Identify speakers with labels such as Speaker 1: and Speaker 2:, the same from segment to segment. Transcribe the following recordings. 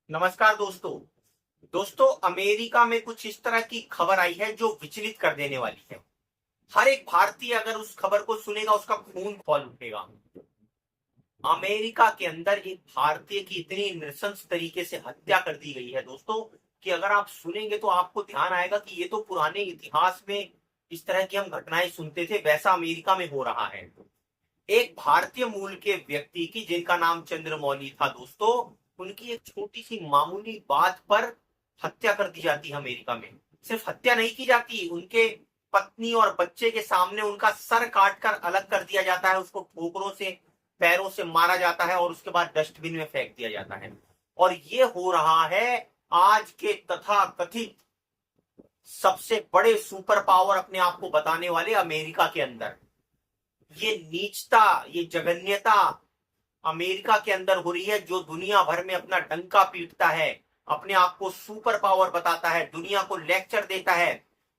Speaker 1: नमस्कार दोस्तों। अमेरिका में कुछ इस तरह की खबर आई है जो विचलित कर देने वाली है। हर एक भारतीय अगर उस खबर को सुनेगा उसका खून खौल उठेगा। अमेरिका के अंदर एक भारतीय की इतनी नृशंस तरीके से हत्या कर दी गई है दोस्तों, कि अगर आप सुनेंगे तो आपको ध्यान आएगा कि ये तो पुराने इतिहास में इस तरह की हम घटनाएं सुनते थे, वैसा अमेरिका में हो रहा है। एक भारतीय मूल के व्यक्ति की, जिनका नाम चंद्रमौली था दोस्तों, उनकी एक छोटी सी मामूली बात पर हत्या कर दी जाती है अमेरिका में। सिर्फ हत्या नहीं की जाती, उनके पत्नी और बच्चे के सामने उनका सर काटकर अलग कर दिया जाता है, उसको ठोकरों से पैरों से मारा जाता है और उसके बाद डस्टबिन में फेंक दिया जाता है। और ये हो रहा है आज के तथा कथित सबसे बड़े सुपर पावर अपने आप को बताने वाले अमेरिका के अंदर। ये नीचता, ये जघन्यता अमेरिका के अंदर हो रही है, जो दुनिया भर में अपना डंका पीटता है, अपने आप को सुपर पावर बताता है, दुनिया को लेक्चर देता है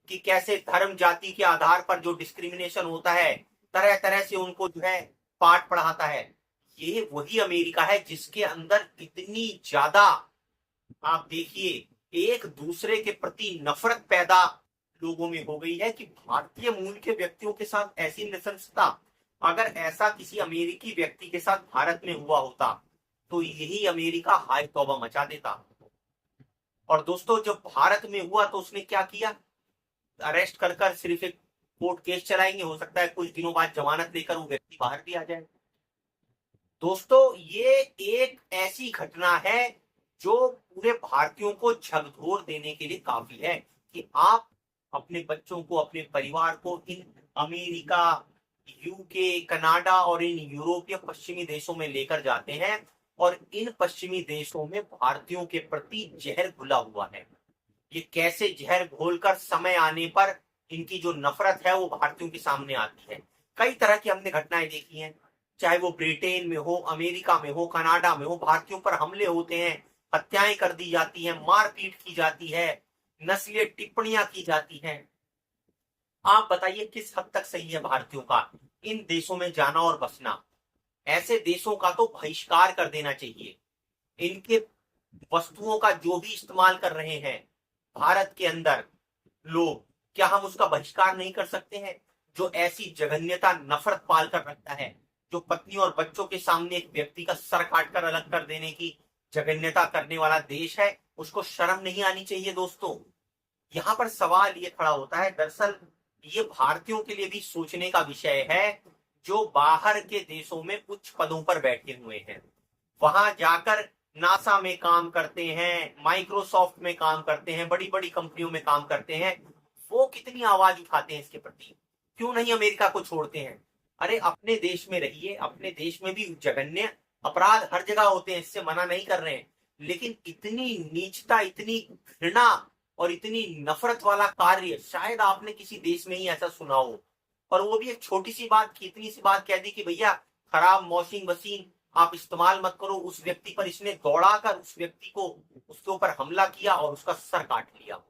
Speaker 1: कि कैसे धर्म जाति के आधार पर जो डिस्क्रिमिनेशन होता है, तरह तरह से उनको जो है पाठ पढ़ाता है। ये वही अमेरिका है जिसके अंदर इतनी ज्यादा, आप देखिए, एक दूसरे के प्रति नफरत पैदा लोगों में हो गई है कि भारतीय मूल के व्यक्तियों के साथ ऐसी नृशंसता, अगर ऐसा किसी अमेरिकी व्यक्ति के साथ भारत में हुआ होता तो यही अमेरिका हाय तौबा मचा देता। और दोस्तों, जब भारत में हुआ तो उसने क्या किया? अरेस्ट कर कर सिर्फ एक कोर्ट केस चलाएंगे, हो सकता है कुछ दिनों बाद जमानत लेकर वो व्यक्ति बाहर भी आ जाए। दोस्तों, ये एक ऐसी घटना है जो पूरे भारतीयों को झकझोर देने के लिए काफी है कि आप अपने बच्चों को, अपने परिवार को इन अमेरिका, यूके, कनाडा और इन यूरोपीय पश्चिमी देशों में लेकर जाते हैं और इन पश्चिमी देशों में भारतीयों के प्रति जहर घुला हुआ है। ये कैसे जहर घोलकर समय आने पर इनकी जो नफरत है वो भारतीयों के सामने आती है। कई तरह की हमने घटनाएं देखी हैं, चाहे वो ब्रिटेन में हो, अमेरिका में हो, कनाडा में हो, भारतीयों पर हमले होते हैं, हत्याएं कर दी जाती हैं, मारपीट की जाती है, नस्लीय टिप्पणियां की जाती हैं। आप बताइए किस हद तक सही है भारतीयों का इन देशों में जाना और बसना? ऐसे देशों का तो बहिष्कार कर देना चाहिए। इनके वस्तुओं का जो भी इस्तेमाल कर रहे हैं भारत के अंदर लोग, क्या हम उसका बहिष्कार नहीं कर सकते हैं? जो ऐसी जघन्यता, नफरत पाल कर रखता है, जो पत्नी और बच्चों के सामने एक व्यक्ति का सर काटकर अलग कर देने की जघन्यता करने वाला देश है, उसको शर्म नहीं आनी चाहिए दोस्तों? यहाँ पर सवाल ये खड़ा होता है, दरअसल ये भारतीयों के लिए भी सोचने का विषय है, जो बाहर के देशों में उच्च पदों पर बैठे हुए हैं, वहां जाकर नासा में काम करते हैं, माइक्रोसॉफ्ट में काम करते हैं, बड़ी बड़ी कंपनियों में काम करते हैं, वो कितनी आवाज उठाते हैं इसके प्रति? क्यों नहीं अमेरिका को छोड़ते हैं? अरे अपने देश में रहिए, अपने देश में भी जघन्य अपराध हर जगह होते हैं, इससे मना नहीं कर रहे हैं, लेकिन इतनी नीचता, इतनी घृणा और इतनी नफरत वाला कार्य शायद आपने किसी देश में ही ऐसा सुना हो। और वो भी एक छोटी सी बात की, इतनी सी बात कह दी कि भैया खराब वॉशिंग मशीन आप इस्तेमाल मत करो, उस व्यक्ति पर इसने दौड़ाकर उस व्यक्ति को, उसके ऊपर हमला किया और उसका सर काट लिया।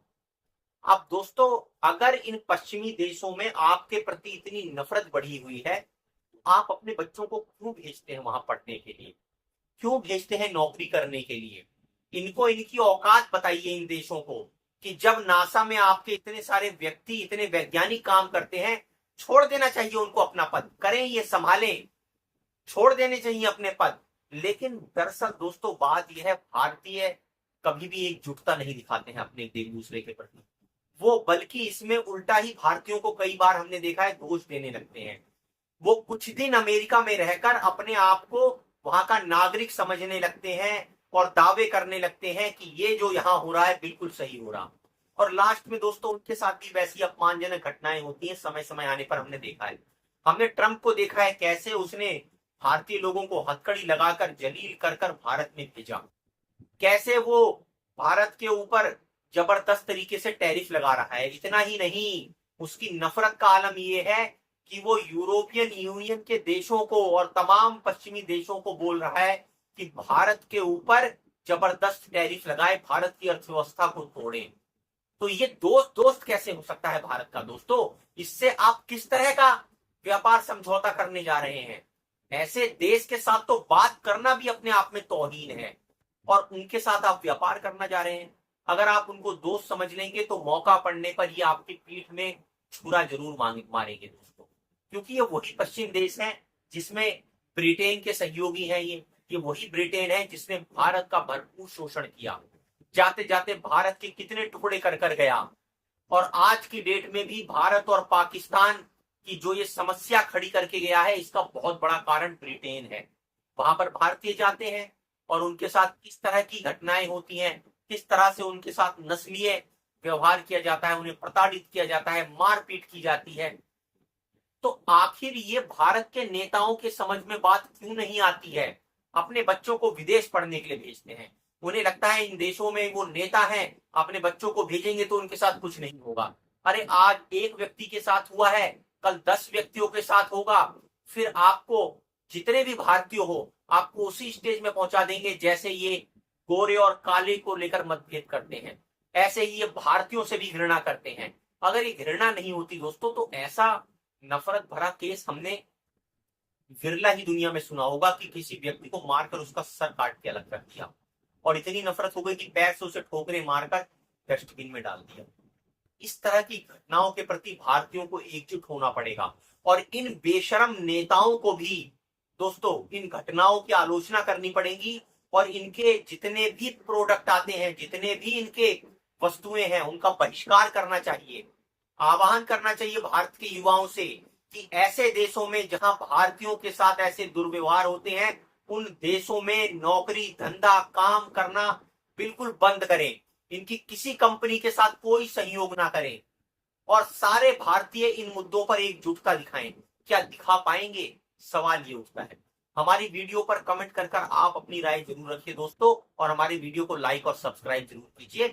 Speaker 1: अब दोस्तों, अगर इन पश्चिमी देशों में आपके प्रति इतनी नफरत बढ़ी हुई है, तो आप अपने बच्चों को क्यों भेजते हैं वहां पढ़ने के लिए? क्यों भेजते हैं नौकरी करने के लिए? इनको इनकी औकात बताइए इन देशों को, कि जब नासा में आपके इतने सारे व्यक्ति, इतने वैज्ञानिक काम करते हैं, छोड़ देना चाहिए उनको अपना पद, करें ये संभालें, छोड़ देने चाहिए अपने पद। लेकिन दरअसल दोस्तों, बात यह है, भारतीय कभी भी एकजुटता नहीं दिखाते हैं अपने एक दूसरे के प्रति। वो बल्कि इसमें उल्टा ही भारतीयों को कई बार हमने देखा है दोष देने लगते हैं। वो कुछ दिन अमेरिका में रहकर अपने आप को वहां का नागरिक समझने लगते हैं और दावे करने लगते हैं कि ये जो यहाँ हो रहा है बिल्कुल सही हो रहा। और लास्ट में दोस्तों उनके साथ भी वैसी अपमानजनक घटनाएं होती हैं, समय समय आने पर हमने देखा है। हमने ट्रंप को देखा है कैसे उसने भारतीय लोगों को हथकड़ी लगाकर जलील कर कर भारत में भेजा, कैसे वो भारत के ऊपर जबरदस्त तरीके से टैरिफ लगा रहा है। इतना ही नहीं, उसकी नफरत का आलम यह है कि वो यूरोपियन यूनियन के देशों को और तमाम पश्चिमी देशों को बोल रहा है कि भारत के ऊपर जबरदस्त टैरिफ लगाए, भारत की अर्थव्यवस्था को तोड़े। तो ये दोस्त दोस्त कैसे हो सकता है भारत का? दोस्तों, इससे आप किस तरह का व्यापार समझौता करने जा रहे हैं? ऐसे देश के साथ तो बात करना भी अपने आप में तौहीन है। और उनके साथ आप व्यापार करना जा रहे हैं। अगर आप उनको दोस्त समझ लेंगे तो मौका पड़ने पर ये आपकी पीठ में छुरा जरूर मारेंगे दोस्तों, क्योंकि ये वही पश्चिम देश है जिसमें ब्रिटेन के सहयोगी हैं। ये वही ब्रिटेन है जिसने भारत का भरपूर शोषण किया, जाते जाते भारत के कितने टुकड़े कर कर गया। और आज की डेट में भी भारत और पाकिस्तान की जो ये समस्या खड़ी करके गया है, इसका बहुत बड़ा कारण ब्रिटेन है। वहां पर भारतीय जाते हैं और उनके साथ किस तरह की घटनाएं होती हैं, किस तरह से उनके साथ नस्लीय व्यवहार किया जाता है, उन्हें प्रताड़ित किया जाता है, मारपीट की जाती है। तो आखिर ये भारत के नेताओं के समझ में बात क्यों नहीं आती है? अपने बच्चों को विदेश पढ़ने के लिए भेजते हैं, उन्हें लगता है इन देशों में वो नेता हैं, अपने बच्चों को भेजेंगे तो उनके साथ कुछ नहीं होगा। अरे आज एक व्यक्ति के साथ हुआ है, कल 10 व्यक्तियों के साथ होगा, फिर आपको जितने भी भारतीय हो आपको उसी स्टेज में पहुंचा देंगे जैसे ये गोरे और काले को लेकर मतभेद करते हैं, ऐसे ही ये भारतीयों से भी घृणा करते हैं। अगर ये घृणा नहीं होती दोस्तों तो ऐसा नफरत भरा केस हमने विरला ही दुनिया में सुना होगा कि किसी व्यक्ति को मारकर उसका सर काट के अलग कर दिया, और इतनी नफरत हो गई कि पैर से उसे ठोकरे मारकर डस्टबिन में डाल दिया। इस तरह की घटनाओं के प्रति भारतीयों को एकजुट होना पड़ेगा और इन बेशरम नेताओं को भी दोस्तों इन घटनाओं की आलोचना करनी पड़ेगी, और इनके जितने भी प्रोडक्ट आते हैं, जितने भी इनके वस्तुएं हैं, उनका बहिष्कार करना चाहिए। आह्वान करना चाहिए भारत के युवाओं से कि ऐसे देशों में जहां भारतीयों के साथ ऐसे दुर्व्यवहार होते हैं, उन देशों में नौकरी धंधा काम करना बिल्कुल बंद करें, इनकी किसी कंपनी के साथ कोई सहयोग ना करें, और सारे भारतीय इन मुद्दों पर एकजुटता दिखाएं। क्या दिखा पाएंगे? सवाल ये उठता है। हमारी वीडियो पर कमेंट कर आप अपनी राय जरूर रखिए दोस्तों, और हमारी वीडियो को लाइक और सब्सक्राइब जरूर कीजिए।